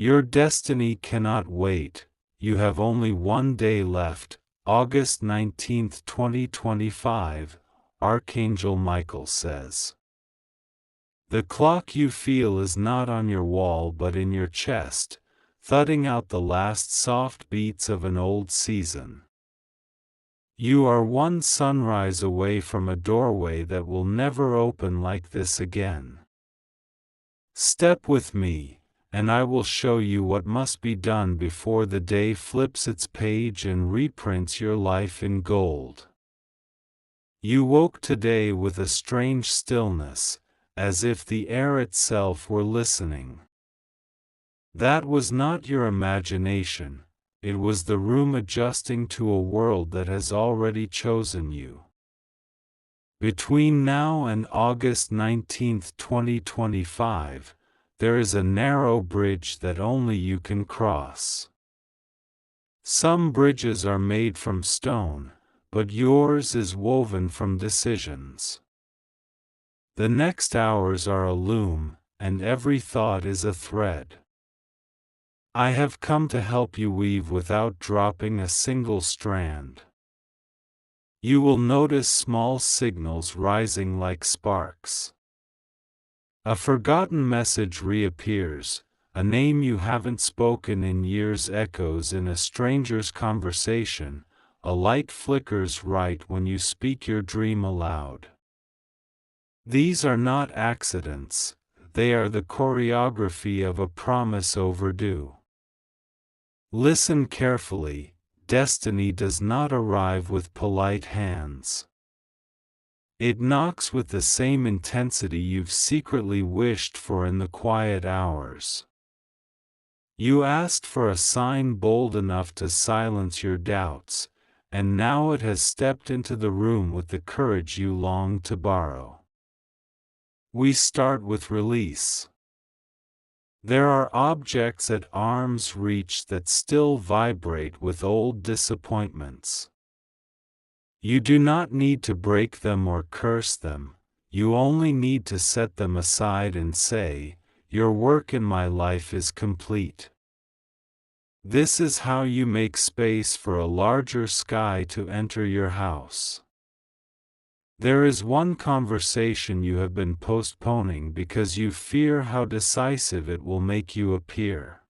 Your destiny cannot wait. You have only one day left. August 19th, 2025, Archangel Michael says. The clock you feel is not on your wall but in your chest, thudding out the last soft beats of an old season. You are one sunrise away from a doorway that will never open like this again. Step with me, and I will show you what must be done before the day flips its page and reprints your life in gold. You woke today with a strange stillness, as if the air itself were listening. That was not your imagination, it was the room adjusting to a world that has already chosen you. Between now and August 19th, 2025, there is a narrow bridge that only you can cross. Some bridges are made from stone, but yours is woven from decisions. The next hours are a loom, and every thought is a thread. I have come to help you weave without dropping a single strand. You will notice small signals rising like sparks. A forgotten message reappears, a name you haven't spoken in years echoes in a stranger's conversation, a light flickers right when you speak your dream aloud. These are not accidents, they are the choreography of a promise overdue. Listen carefully, destiny does not arrive with polite hands. It knocks with the same intensity you've secretly wished for in the quiet hours. You asked for a sign bold enough to silence your doubts, and now it has stepped into the room with the courage you longed to borrow. We start with release. There are objects at arm's reach that still vibrate with old disappointments. You do not need to break them or curse them, you only need to set them aside and say, "Your work in my life is complete." This is how you make space for a larger sky to enter your house. There is one conversation you have been postponing because you fear how decisive it will make you appear.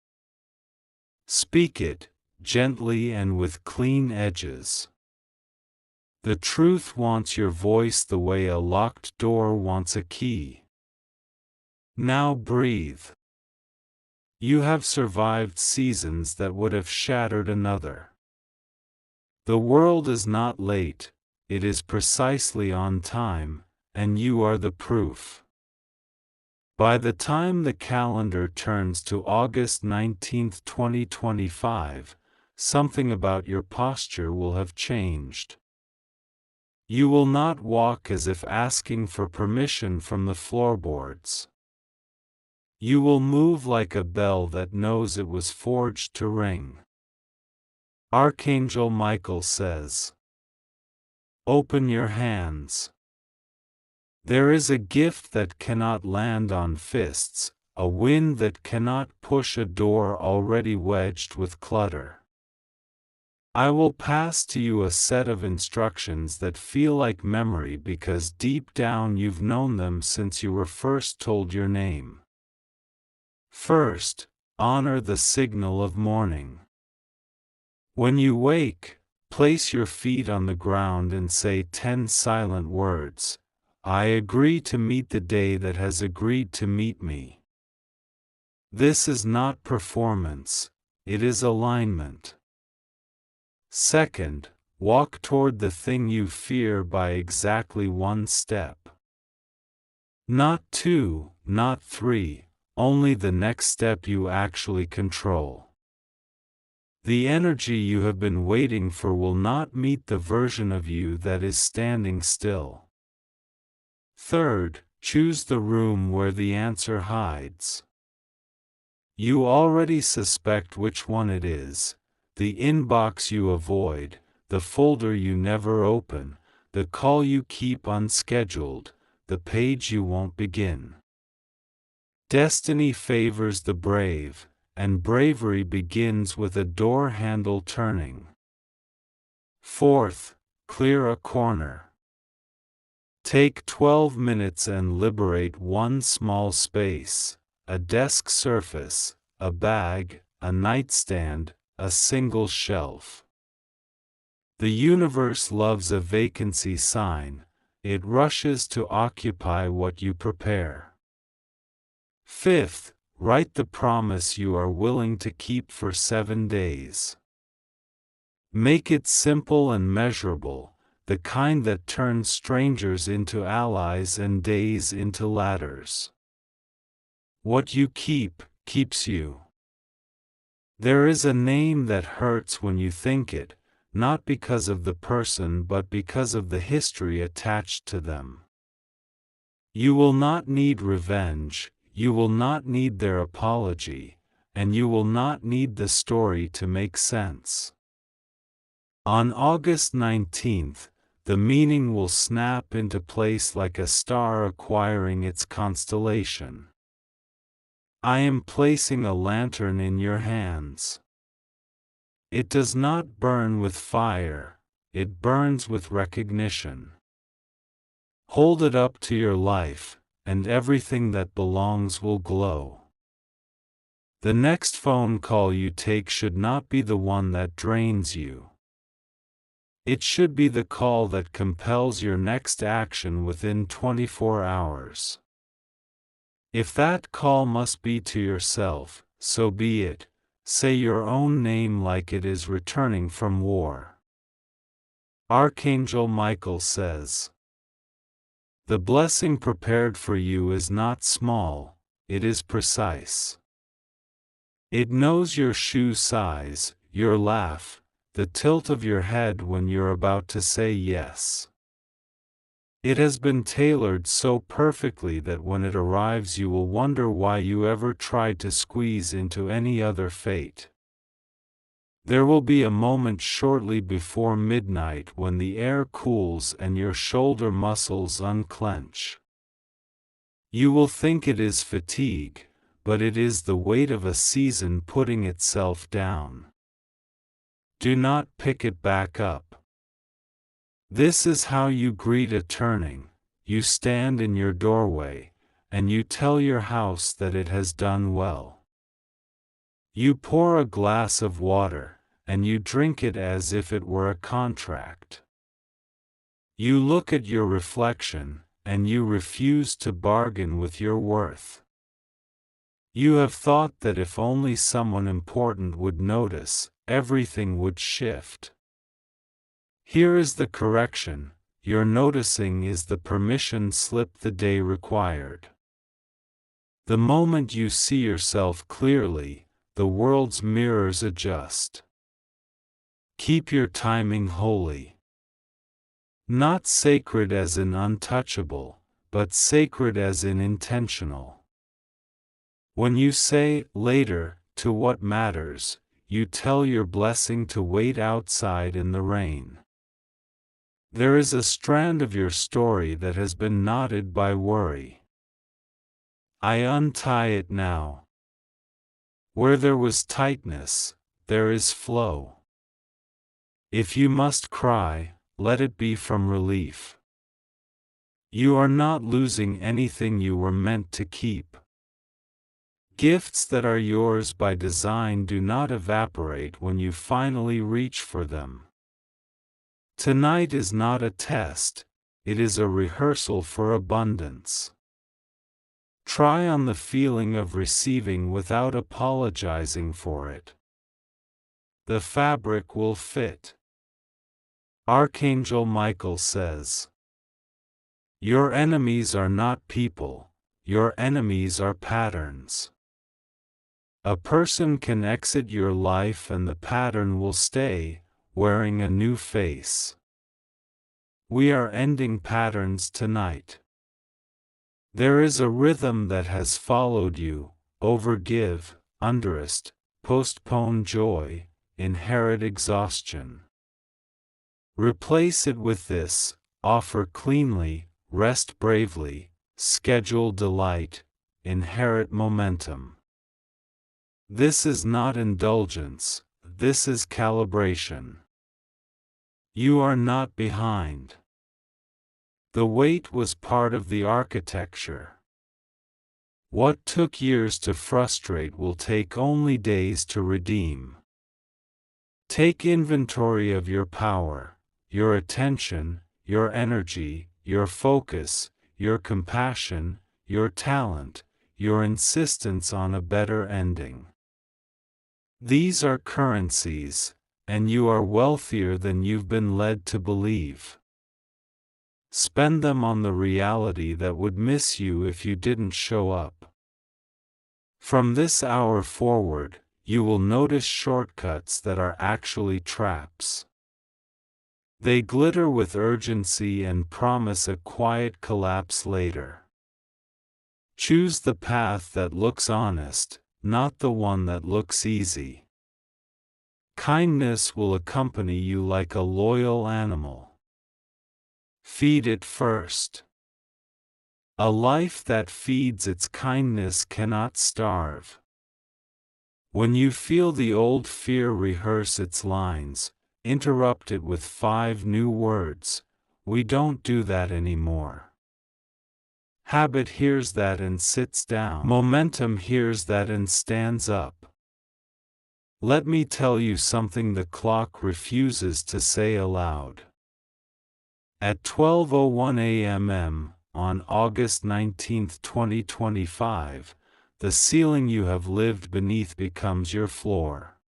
Speak it, gently and with clean edges. The truth wants your voice the way a locked door wants a key. Now breathe. You have survived seasons that would have shattered another. The world is not late. It is precisely on time, and you are the proof. By the time the calendar turns to August 19th, 2025, something about your posture will have changed. You will not walk as if asking for permission from the floorboards. You will move like a bell that knows it was forged to ring. Archangel Michael says, "Open your hands." There is a gift that cannot land on fists, a wind that cannot push a door already wedged with clutter. I will pass to you a set of instructions that feel like memory because deep down you've known them since you were first told your name. First, honor the signal of morning. When you wake, place your feet on the ground and say 10 silent words. I agree to meet the day that has agreed to meet me. This is not performance, it is alignment. Second, walk toward the thing you fear by exactly one step. Not two, not three, only the next step you actually control. The energy you have been waiting for will not meet the version of you that is standing still. Third, choose the room where the answer hides. You already suspect which one it is, the inbox you avoid, the folder you never open, the call you keep unscheduled, the page you won't begin. Destiny favors the brave, and bravery begins with a door handle turning. Fourth, clear a corner. Take 12 minutes and liberate one small space, a desk surface, a bag, a nightstand, a single shelf. The universe loves a vacancy sign. It rushes to occupy what you prepare. Fifth, write the promise you are willing to keep for 7 days. Make it simple and measurable, the kind that turns strangers into allies and days into ladders. What you keep, keeps you. There is a name that hurts when you think it, not because of the person but because of the history attached to them. You will not need revenge, you will not need their apology, and you will not need the story to make sense. On August 19th, the meaning will snap into place like a star acquiring its constellation. I am placing a lantern in your hands. It does not burn with fire, it burns with recognition. Hold it up to your life, and everything that belongs will glow. The next phone call you take should not be the one that drains you. It should be the call that compels your next action within 24 hours. If that call must be to yourself, so be it. Say your own name like it is returning from war. Archangel Michael says, "The blessing prepared for you is not small, it is precise. It knows your shoe size, your laugh, the tilt of your head when you're about to say yes. It has been tailored so perfectly that when it arrives you will wonder why you ever tried to squeeze into any other fate. There will be a moment shortly before midnight when the air cools and your shoulder muscles unclench. You will think it is fatigue, but it is the weight of a season putting itself down. Do not pick it back up. This is how you greet a turning. You stand in your doorway, and you tell your house that it has done well. You pour a glass of water, and you drink it as if it were a contract. You look at your reflection, and you refuse to bargain with your worth. You have thought that if only someone important would notice, everything would shift. Here is the correction: your noticing is the permission slip the day required. The moment you see yourself clearly, the world's mirrors adjust. Keep your timing holy. Not sacred as in untouchable, but sacred as in intentional. When you say, later, to what matters, you tell your blessing to wait outside in the rain. There is a strand of your story that has been knotted by worry. I untie it now. Where there was tightness, there is flow. If you must cry, let it be from relief. You are not losing anything you were meant to keep. Gifts that are yours by design do not evaporate when you finally reach for them. Tonight is not a test, it is a rehearsal for abundance. Try on the feeling of receiving without apologizing for it. The fabric will fit. Archangel Michael says, "Your enemies are not people, your enemies are patterns." A person can exit your life and the pattern will stay, wearing a new face. We are ending patterns tonight. There is a rhythm that has followed you: overgive, underest, postpone joy, inherit exhaustion. Replace it with this: offer cleanly, rest bravely, schedule delight, inherit momentum. This is not indulgence, this is calibration. You are not behind. The wait was part of the architecture. What took years to frustrate will take only days to redeem. Take inventory of your power, your attention, your energy, your focus, your compassion, your talent, your insistence on a better ending. These are currencies, and you are wealthier than you've been led to believe. Spend them on the reality that would miss you if you didn't show up. From this hour forward, you will notice shortcuts that are actually traps. They glitter with urgency and promise a quiet collapse later. Choose the path that looks honest, not the one that looks easy. Kindness will accompany you like a loyal animal. Feed it first. A life that feeds its kindness cannot starve. When you feel the old fear rehearse its lines, interrupt it with 5 new words. We don't do that anymore. Habit hears that and sits down. Momentum hears that and stands up. Let me tell you something the clock refuses to say aloud. At 12:01 a.m. on August 19, 2025, the ceiling you have lived beneath becomes your floor.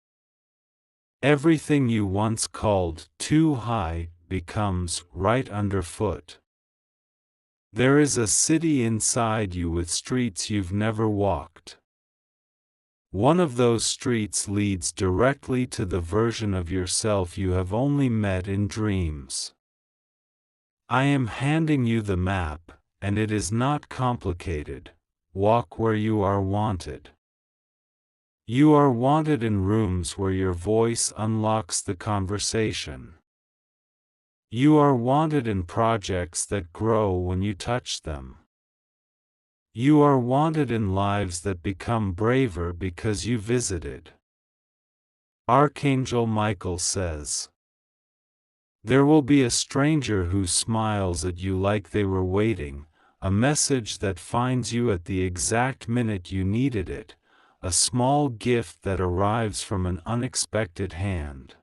Everything you once called too high becomes right underfoot. There is a city inside you with streets you've never walked. One of those streets leads directly to the version of yourself you have only met in dreams. I am handing you the map, and it is not complicated. Walk where you are wanted. You are wanted in rooms where your voice unlocks the conversation. You are wanted in projects that grow when you touch them. You are wanted in lives that become braver because you visited. Archangel Michael says, there will be a stranger who smiles at you like they were waiting, a message that finds you at the exact minute you needed it, a small gift that arrives from an unexpected hand.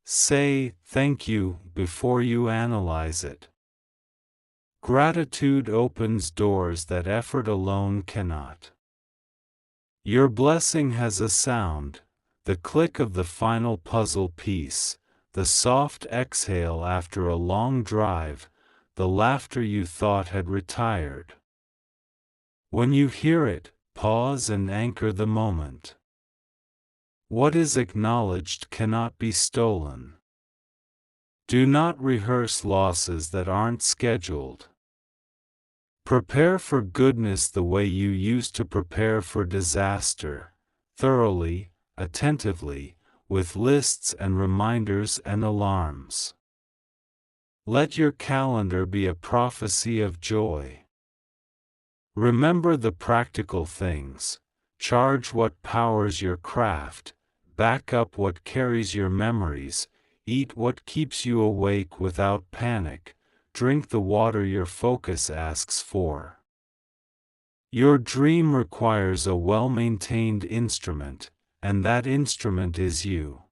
Say thank you before you analyze it. Gratitude opens doors that effort alone cannot. Your blessing has a sound, the click of the final puzzle piece, the soft exhale after a long drive, the laughter you thought had retired. When you hear it, pause and anchor the moment. What is acknowledged cannot be stolen. Do not rehearse losses that aren't scheduled. Prepare for goodness the way you used to prepare for disaster, thoroughly, attentively, with lists and reminders and alarms. Let your calendar be a prophecy of joy. Remember the practical things. Charge what powers your craft, back up what carries your memories, eat what keeps you awake without panic, drink the water your focus asks for. Your dream requires a well-maintained instrument, and that instrument is you.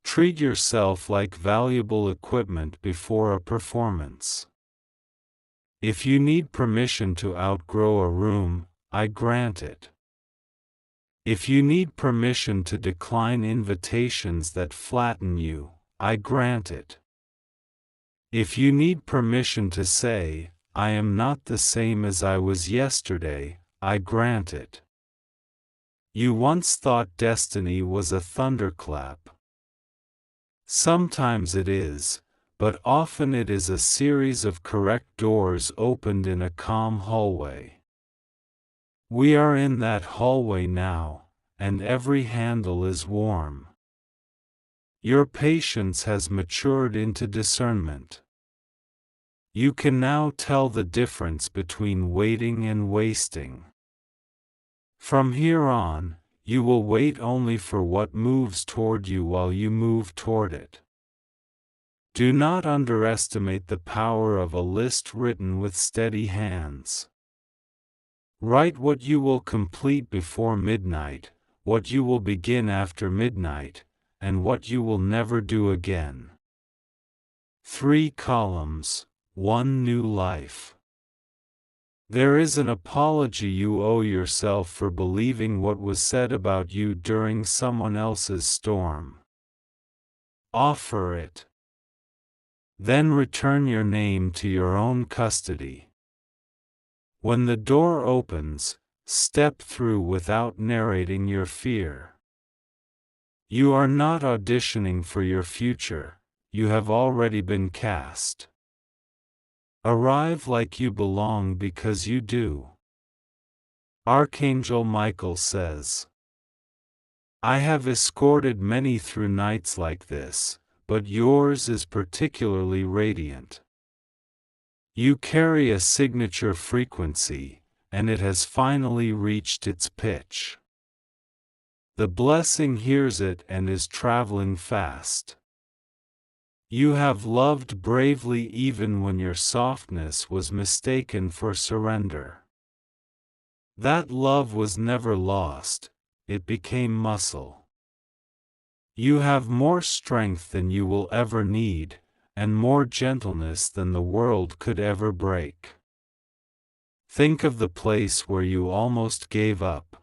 Treat yourself like valuable equipment before a performance. If you need permission to outgrow a room, I grant it. If you need permission to decline invitations that flatten you, I grant it. If you need permission to say, I am not the same as I was yesterday, I grant it. You once thought destiny was a thunderclap. Sometimes it is, but often it is a series of correct doors opened in a calm hallway. We are in that hallway now, and every handle is warm. Your patience has matured into discernment. You can now tell the difference between waiting and wasting. From here on, you will wait only for what moves toward you while you move toward it. Do not underestimate the power of a list written with steady hands. Write what you will complete before midnight, what you will begin after midnight, and what you will never do again. 3 columns, 1 new life. There is an apology you owe yourself for believing what was said about you during someone else's storm. Offer it. Then return your name to your own custody. When the door opens, step through without narrating your fear. You are not auditioning for your future, you have already been cast. Arrive like you belong because you do. Archangel Michael says, I have escorted many through nights like this, but yours is particularly radiant. You carry a signature frequency, and it has finally reached its pitch. The blessing hears it and is traveling fast. You have loved bravely even when your softness was mistaken for surrender. That love was never lost, it became muscle. You have more strength than you will ever need, and more gentleness than the world could ever break. Think of the place where you almost gave up.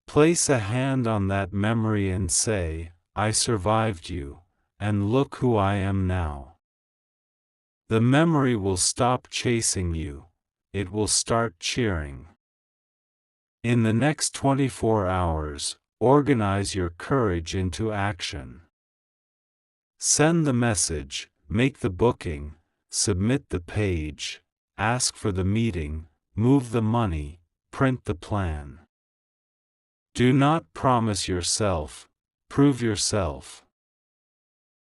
Place a hand on that memory and say, I survived you, and look who I am now. The memory will stop chasing you, it will start cheering. In the next 24 hours, organize your courage into action. Send the message, make the booking, submit the page, ask for the meeting, move the money, print the plan. Do not promise yourself, prove yourself.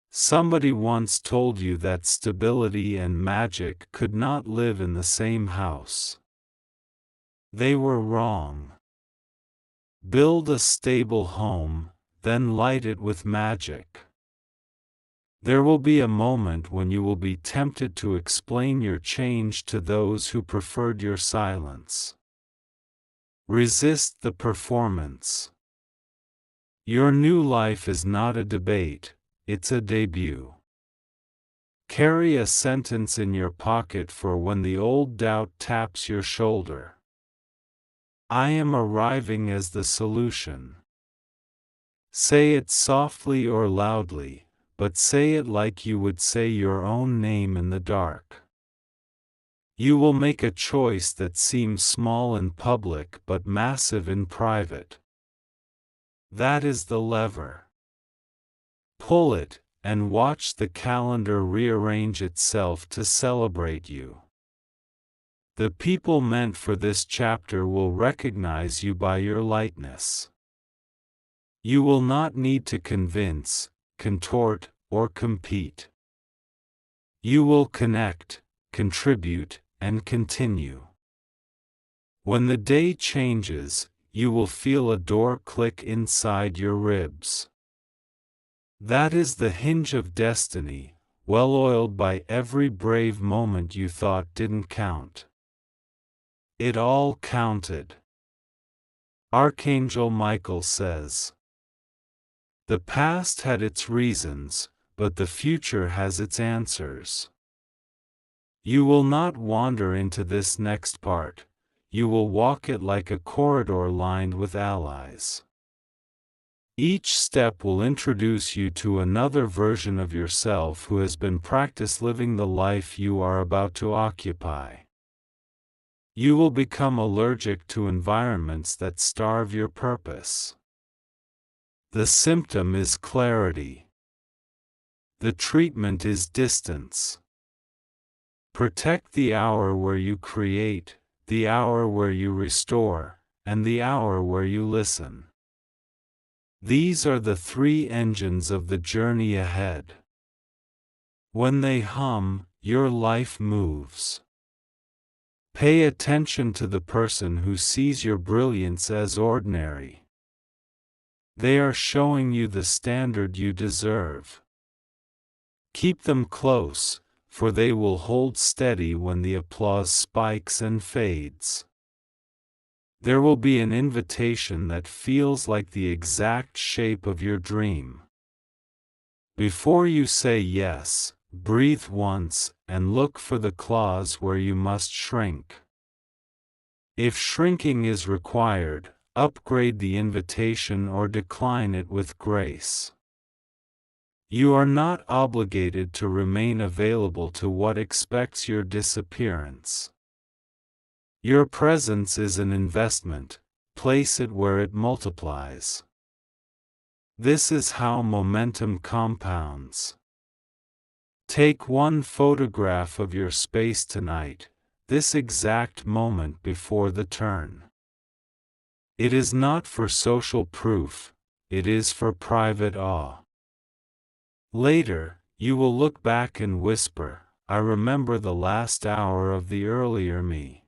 Somebody once told you that stability and magic could not live in the same house. They were wrong. Build a stable home, then light it with magic. There will be a moment when you will be tempted to explain your change to those who preferred your silence. Resist the performance. Your new life is not a debate, it's a debut. Carry a sentence in your pocket for when the old doubt taps your shoulder. I am arriving as the solution. Say it softly or loudly, but say it like you would say your own name in the dark. You will make a choice that seems small in public but massive in private. That is the lever. Pull it, and watch the calendar rearrange itself to celebrate you. The people meant for this chapter will recognize you by your lightness. You will not need to convince, contort, or compete. You will connect, contribute, and continue. When the day changes, you will feel a door click inside your ribs. That is the hinge of destiny, well-oiled by every brave moment you thought didn't count. It all counted. Archangel Michael says, the past had its reasons, but the future has its answers. You will not wander into this next part, you will walk it like a corridor lined with allies. Each step will introduce you to another version of yourself who has been practiced living the life you are about to occupy. You will become allergic to environments that starve your purpose. The symptom is clarity. The treatment is distance. Protect the hour where you create, the hour where you restore, and the hour where you listen. These are the 3 engines of the journey ahead. When they hum, your life moves. Pay attention to the person who sees your brilliance as ordinary. They are showing you the standard you deserve. Keep them close, for they will hold steady when the applause spikes and fades. There will be an invitation that feels like the exact shape of your dream. Before you say yes, breathe once and look for the clause where you must shrink. If shrinking is required, upgrade the invitation or decline it with grace. You are not obligated to remain available to what expects your disappearance. Your presence is an investment, place it where it multiplies. This is how momentum compounds. Take one photograph of your space tonight, this exact moment before the turn. It is not for social proof, it is for private awe. Later, you will look back and whisper, "I remember the last hour of the earlier me."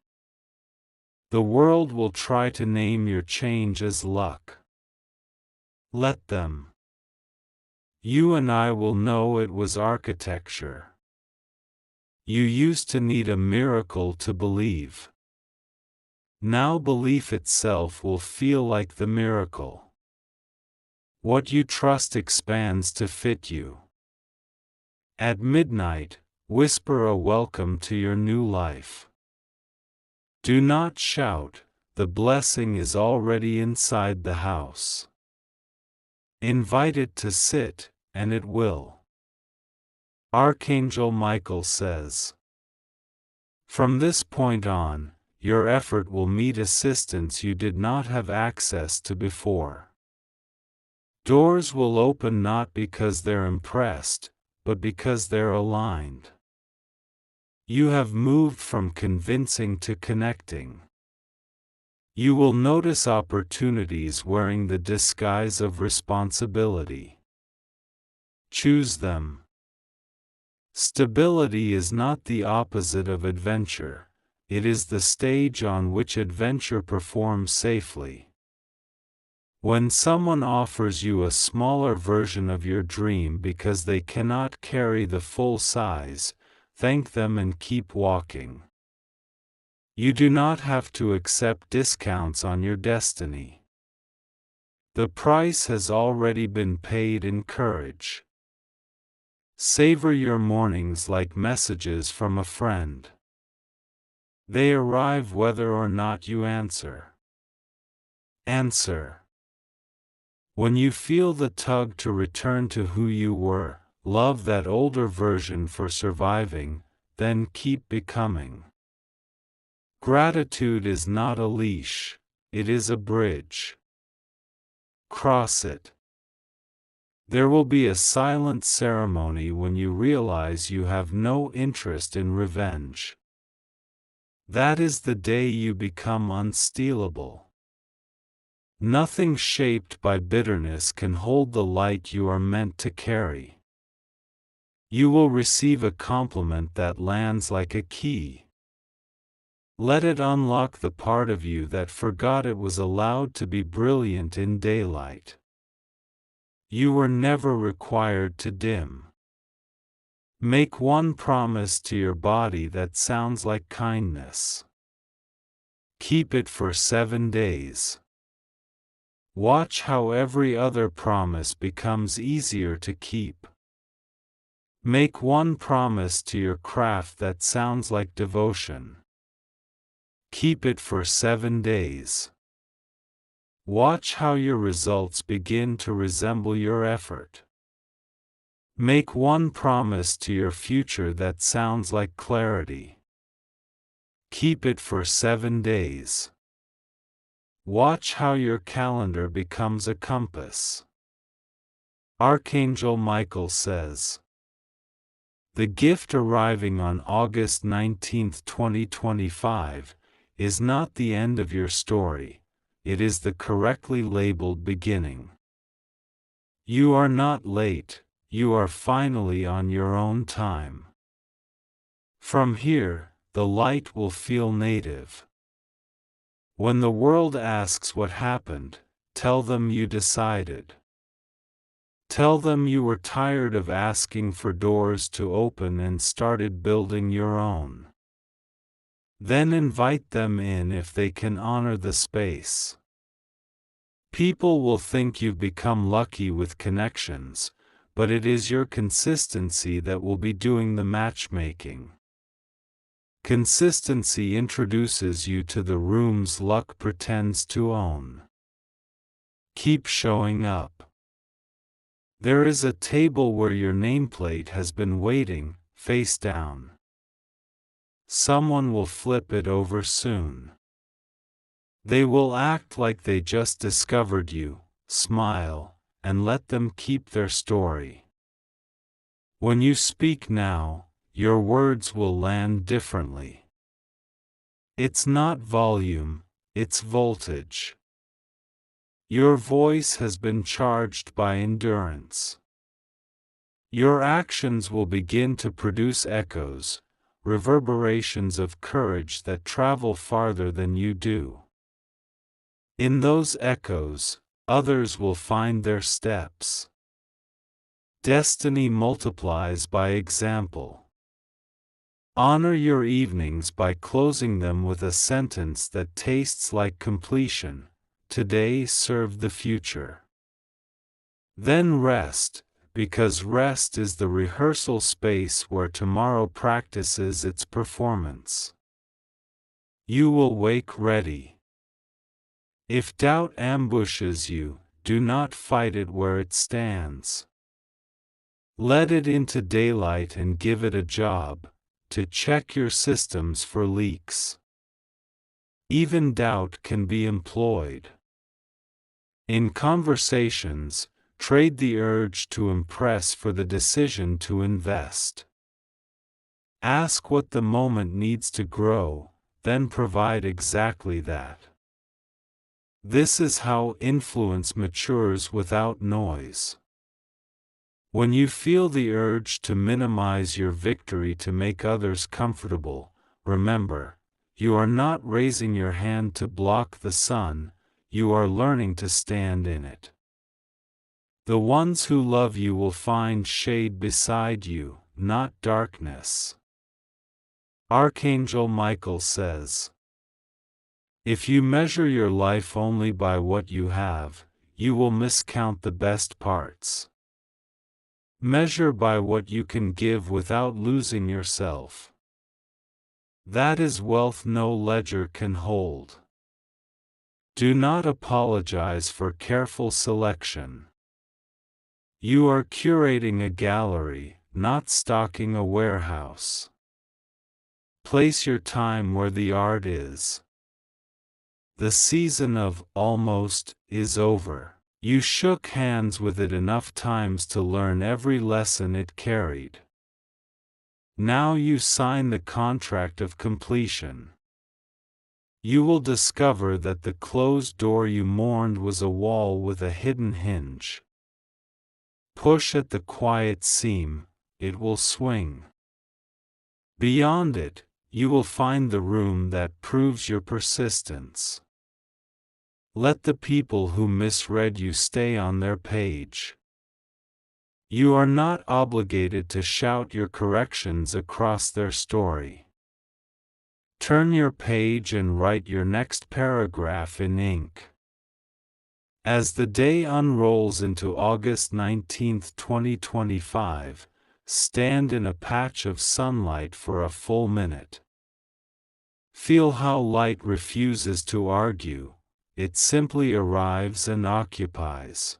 The world will try to name your change as luck. Let them. You and I will know it was architecture. You used to need a miracle to believe. Now belief itself will feel like the miracle. What you trust expands to fit you. At midnight, whisper a welcome to your new life. Do not shout, the blessing is already inside the house. Invite it to sit, and it will. Archangel Michael says. From this point on, your effort will meet assistance you did not have access to before. Doors will open not because they're impressed, but because they're aligned. You have moved from convincing to connecting. You will notice opportunities wearing the disguise of responsibility. Choose them. Stability is not the opposite of adventure, it is the stage on which adventure performs safely. When someone offers you a smaller version of your dream because they cannot carry the full size, thank them and keep walking. You do not have to accept discounts on your destiny. The price has already been paid in courage. Savor your mornings like messages from a friend. They arrive whether or not you answer. Answer. When you feel the tug to return to who you were, love that older version for surviving, then keep becoming. Gratitude is not a leash, it is a bridge. Cross it. There will be a silent ceremony when you realize you have no interest in revenge. That is the day you become unstealable. Nothing shaped by bitterness can hold the light you are meant to carry. You will receive a compliment that lands like a key. Let it unlock the part of you that forgot it was allowed to be brilliant in daylight. You were never required to dim. Make one promise to your body that sounds like kindness. Keep it for 7 days. Watch how every other promise becomes easier to keep. Make one promise to your craft that sounds like devotion. Keep it for 7 days. Watch how your results begin to resemble your effort. Make one promise to your future that sounds like clarity. Keep it for 7 days. Watch how your calendar becomes a compass. Archangel Michael says. The gift arriving on August 19, 2025, is not the end of your story, it is the correctly labeled beginning. You are not late, you are finally on your own time. From here, the light will feel native. When the world asks what happened, tell them you decided. Tell them you were tired of asking for doors to open and started building your own. Then invite them in if they can honor the space. People will think you've become lucky with connections, but it is your consistency that will be doing the matchmaking. Consistency introduces you to the rooms luck pretends to own. Keep showing up. There is a table where your nameplate has been waiting, face down. Someone will flip it over soon. They will act like they just discovered you, smile, and let them keep their story. When you speak now, your words will land differently. It's not volume, it's voltage. Your voice has been charged by endurance. Your actions will begin to produce echoes, reverberations of courage that travel farther than you do. In those echoes, others will find their steps. Destiny multiplies by example. Honor your evenings by closing them with a sentence that tastes like completion. Today serve the future. Then rest, because rest is the rehearsal space where tomorrow practices its performance. You will wake ready. If doubt ambushes you, do not fight it where it stands. Let it into daylight and give it a job, to check your systems for leaks. Even doubt can be employed. In conversations, trade the urge to impress for the decision to invest. Ask what the moment needs to grow, then provide exactly that. This is how influence matures without noise. When you feel the urge to minimize your victory to make others comfortable, remember, you are not raising your hand to block the sun, you are learning to stand in it. The ones who love you will find shade beside you, not darkness. Archangel Michael says, if you measure your life only by what you have, you will miscount the best parts. Measure by what you can give without losing yourself. That is wealth no ledger can hold. Do not apologize for careful selection. You are curating a gallery, not stocking a warehouse. Place your time where the art is. The season of almost is over. You shook hands with it enough times to learn every lesson it carried. Now you sign the contract of completion. You will discover that the closed door you mourned was a wall with a hidden hinge. Push at the quiet seam, it will swing. Beyond it, you will find the room that proves your persistence. Let the people who misread you stay on their page. You are not obligated to shout your corrections across their story. Turn your page and write your next paragraph in ink. As the day unrolls into August 19, 2025, stand in a patch of sunlight for a full minute. Feel how light refuses to argue. It simply arrives and occupies.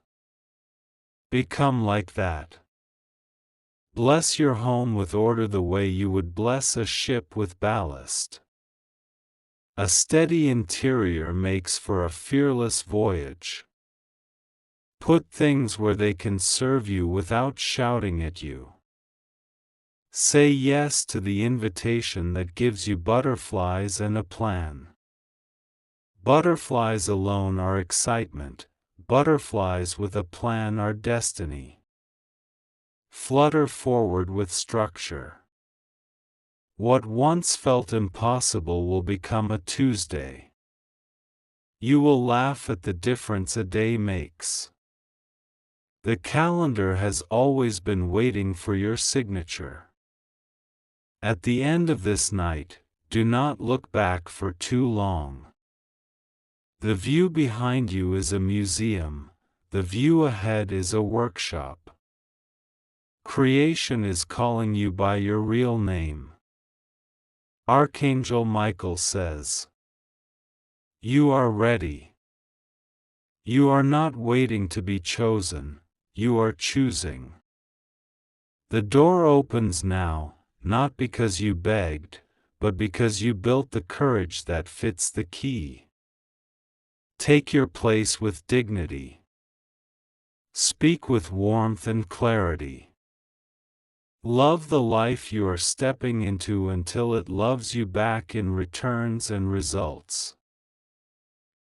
Become like that. Bless your home with order the way you would bless a ship with ballast. A steady interior makes for a fearless voyage. Put things where they can serve you without shouting at you. Say yes to the invitation that gives you butterflies and a plan. Butterflies alone are excitement, butterflies with a plan are destiny. Flutter forward with structure. What once felt impossible will become a Tuesday. You will laugh at the difference a day makes. The calendar has always been waiting for your signature. At the end of this night, do not look back for too long. The view behind you is a museum, the view ahead is a workshop. Creation is calling you by your real name. Archangel Michael says, you are ready. You are not waiting to be chosen, you are choosing. The door opens now, not because you begged, but because you built the courage that fits the key. Take your place with dignity. Speak with warmth and clarity. Love the life you are stepping into until it loves you back in returns and results.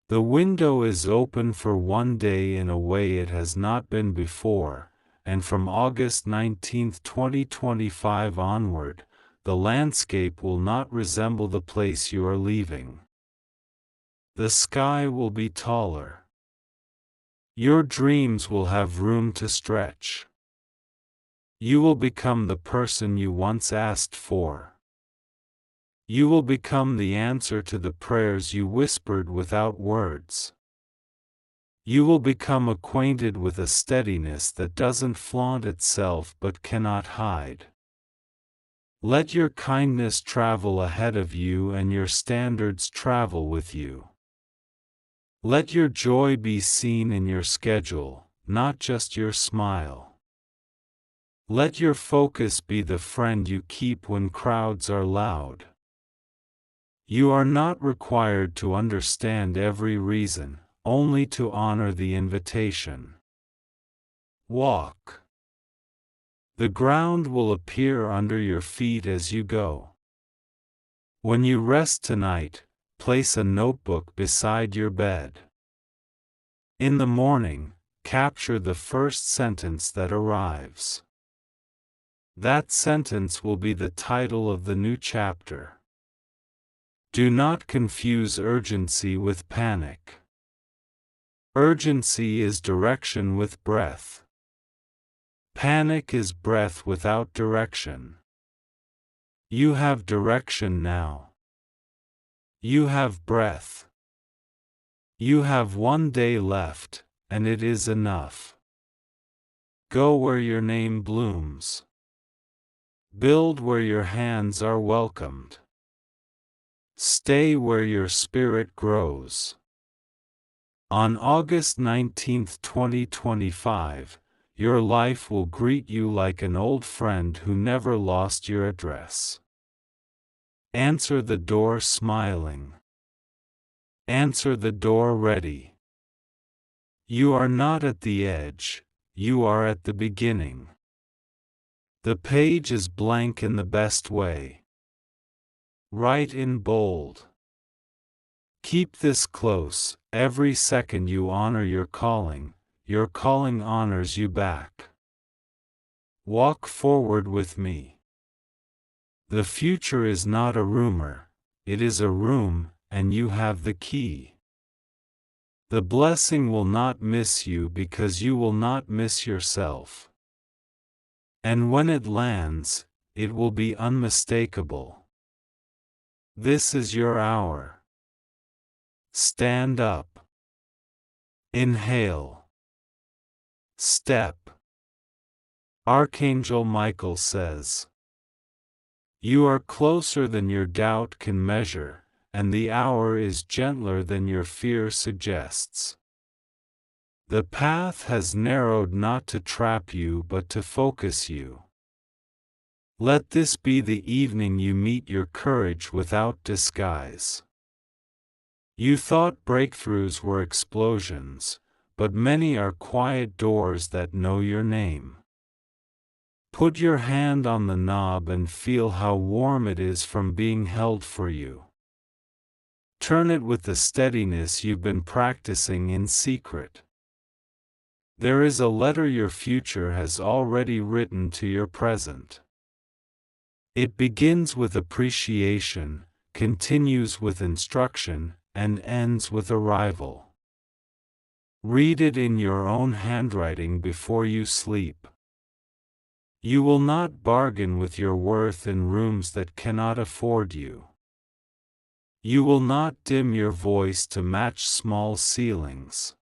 The window is open for one day in a way it has not been before, and from August 19, 2025 onward, the landscape will not resemble the place you are leaving. The sky will be taller. Your dreams will have room to stretch. You will become the person you once asked for. You will become the answer to the prayers you whispered without words. You will become acquainted with a steadiness that doesn't flaunt itself but cannot hide. Let your kindness travel ahead of you and your standards travel with you. Let your joy be seen in your schedule, not just your smile. Let your focus be the friend you keep when crowds are loud. You are not required to understand every reason, only to honor the invitation. Walk. The ground will appear under your feet as you go. When you rest tonight, place a notebook beside your bed. In the morning, capture the first sentence that arrives. That sentence will be the title of the new chapter. Do not confuse urgency with panic. Urgency is direction with breath. Panic is breath without direction. You have direction now. You have breath. You have one day left, and it is enough. Go where your name blooms. Build where your hands are welcomed. Stay where your spirit grows. On August 19, 2025, your life will greet you like an old friend who never lost your address. Answer the door smiling. Answer the door ready. You are not at the edge, you are at the beginning. The page is blank in the best way. Write in bold. Keep this close, every second you honor your calling honors you back. Walk forward with me. The future is not a rumor, it is a room, and you have the key. The blessing will not miss you because you will not miss yourself. And when it lands, it will be unmistakable. This is your hour. Stand up. Inhale. Step. Archangel Michael says, you are closer than your doubt can measure, and the hour is gentler than your fear suggests. The path has narrowed not to trap you but to focus you. Let this be the evening you meet your courage without disguise. You thought breakthroughs were explosions, but many are quiet doors that know your name. Put your hand on the knob and feel how warm it is from being held for you. Turn it with the steadiness you've been practicing in secret. There is a letter your future has already written to your present. It begins with appreciation, continues with instruction, and ends with arrival. Read it in your own handwriting before you sleep. You will not bargain with your worth in rooms that cannot afford you. You will not dim your voice to match small ceilings.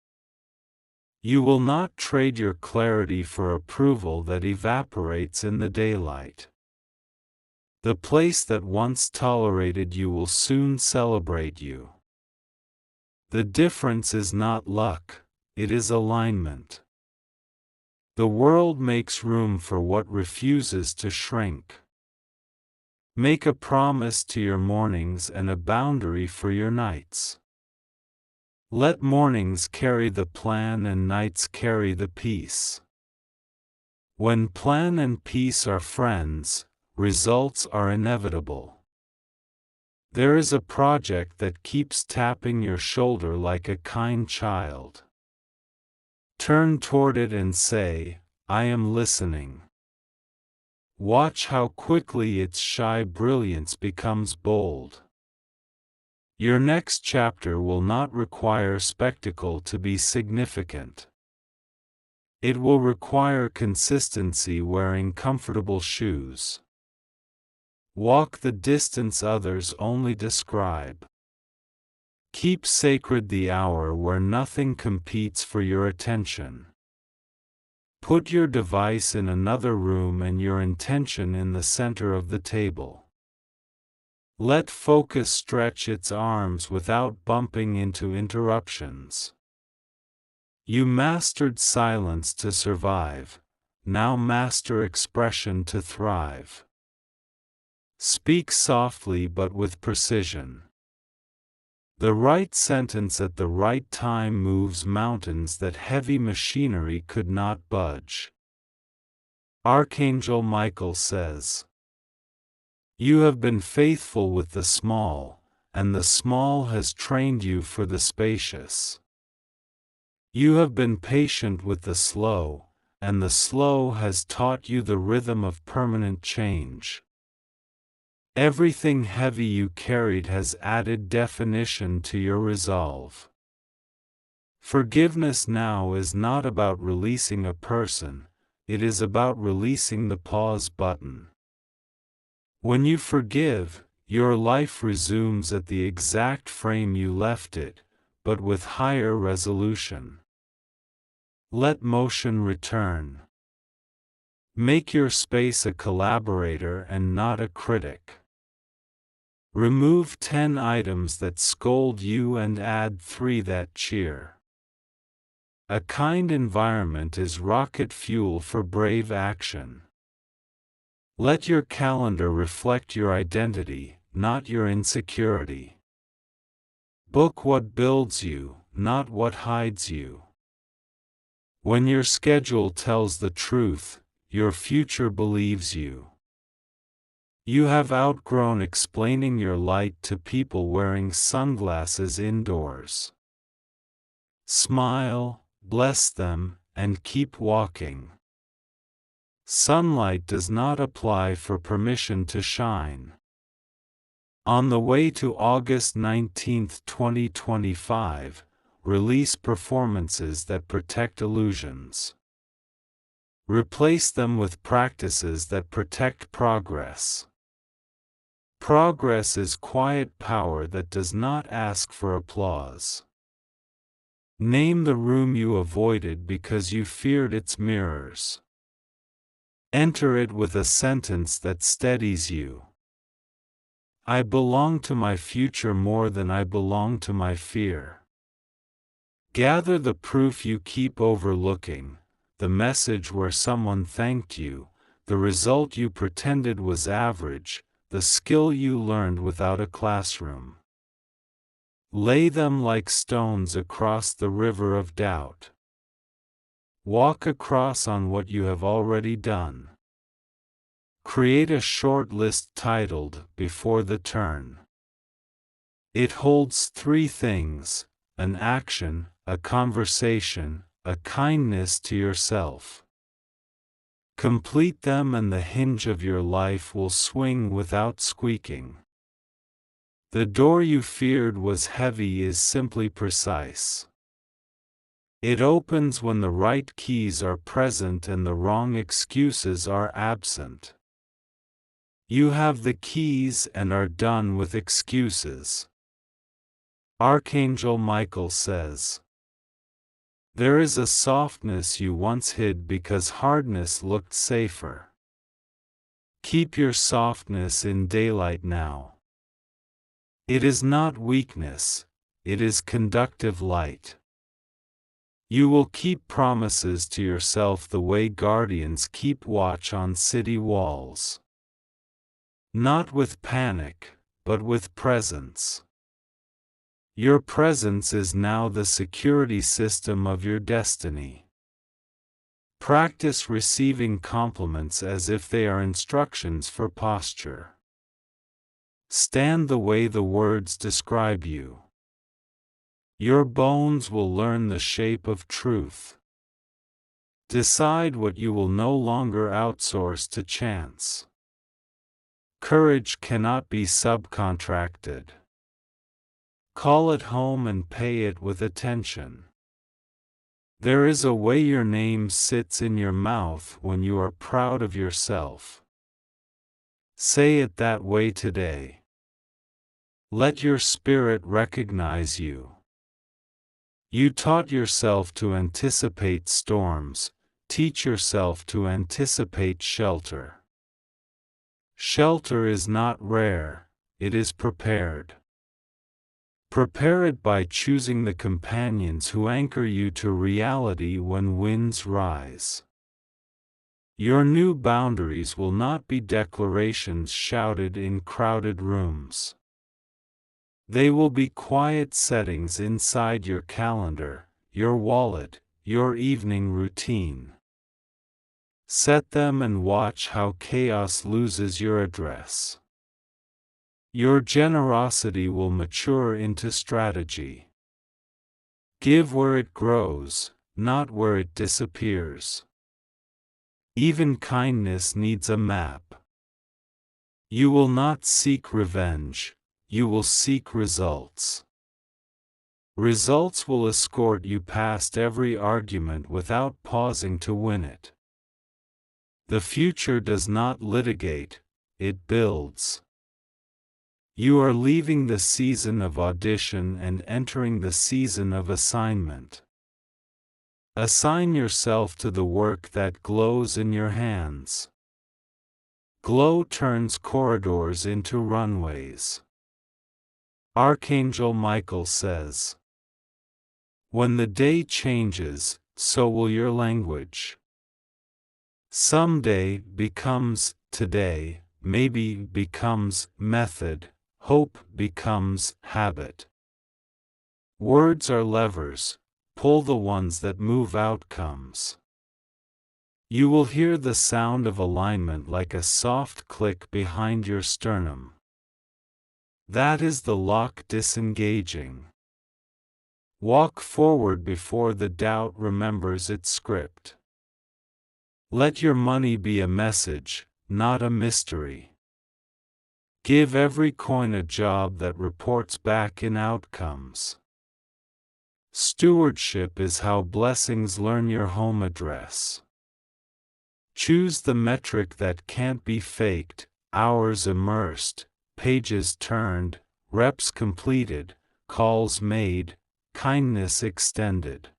You will not trade your clarity for approval that evaporates in the daylight. The place that once tolerated you will soon celebrate you. The difference is not luck, it is alignment. The world makes room for what refuses to shrink. Make a promise to your mornings and a boundary for your nights. Let mornings carry the plan and nights carry the peace. When plan and peace are friends, results are inevitable. There is a project that keeps tapping your shoulder like a kind child. Turn toward it and say, "I am listening." Watch how quickly its shy brilliance becomes bold. Your next chapter will not require spectacle to be significant. It will require consistency wearing comfortable shoes. Walk the distance others only describe. Keep sacred the hour where nothing competes for your attention. Put your device in another room and your intention in the center of the table. Let focus stretch its arms without bumping into interruptions. You mastered silence to survive, now master expression to thrive. Speak softly but with precision. The right sentence at the right time moves mountains that heavy machinery could not budge. Archangel Michael says, "You have been faithful with the small, and the small has trained you for the spacious. You have been patient with the slow, and the slow has taught you the rhythm of permanent change. Everything heavy you carried has added definition to your resolve. Forgiveness now is not about releasing a person, it is about releasing the pause button. When you forgive, your life resumes at the exact frame you left it, but with higher resolution. Let motion return. Make your space a collaborator and not a critic. Remove 10 items that scold you and add 3 that cheer. A kind environment is rocket fuel for brave action. Let your calendar reflect your identity, not your insecurity. Book what builds you, not what hides you. When your schedule tells the truth, your future believes you. You have outgrown explaining your light to people wearing sunglasses indoors. Smile, bless them, and keep walking. Sunlight does not apply for permission to shine. On the way to August 19, 2025, release performances that protect illusions. Replace them with practices that protect progress. Progress is quiet power that does not ask for applause. Name the room you avoided because you feared its mirrors. Enter it with a sentence that steadies you. I belong to my future more than I belong to my fear. Gather the proof you keep overlooking, the message where someone thanked you, the result you pretended was average, the skill you learned without a classroom. Lay them like stones across the river of doubt. Walk across on what you have already done. Create a short list titled, "Before the Turn." It holds 3 things: an action, a conversation, a kindness to yourself. Complete them and the hinge of your life will swing without squeaking. The door you feared was heavy is simply precise. It opens when the right keys are present and the wrong excuses are absent. You have the keys and are done with excuses. Archangel Michael says, there is a softness you once hid because hardness looked safer. Keep your softness in daylight now. It is not weakness, it is conductive light. You will keep promises to yourself the way guardians keep watch on city walls. Not with panic, but with presence. Your presence is now the security system of your destiny. Practice receiving compliments as if they are instructions for posture. Stand the way the words describe you. Your bones will learn the shape of truth. Decide what you will no longer outsource to chance. Courage cannot be subcontracted. Call it home and pay it with attention. There is a way your name sits in your mouth when you are proud of yourself. Say it that way today. Let your spirit recognize you. You taught yourself to anticipate storms, teach yourself to anticipate shelter. Shelter is not rare, it is prepared. Prepare it by choosing the companions who anchor you to reality when winds rise. Your new boundaries will not be declarations shouted in crowded rooms. They will be quiet settings inside your calendar, your wallet, your evening routine. Set them and watch how chaos loses your address. Your generosity will mature into strategy. Give where it grows, not where it disappears. Even kindness needs a map. You will not seek revenge. You will seek results. Results will escort you past every argument without pausing to win it. The future does not litigate, it builds. You are leaving the season of audition and entering the season of assignment. Assign yourself to the work that glows in your hands. Glow turns corridors into runways. Archangel Michael says, when the day changes, so will your language. Someday becomes today, maybe becomes method, hope becomes habit. Words are levers, pull the ones that move outcomes. You will hear the sound of alignment like a soft click behind your sternum. That is the lock disengaging. Walk forward before the doubt remembers its script. Let your money be a message, not a mystery. Give every coin a job that reports back in outcomes. Stewardship is how blessings learn your home address. Choose the metric that can't be faked, hours immersed, pages turned, reps completed, calls made, kindness extended.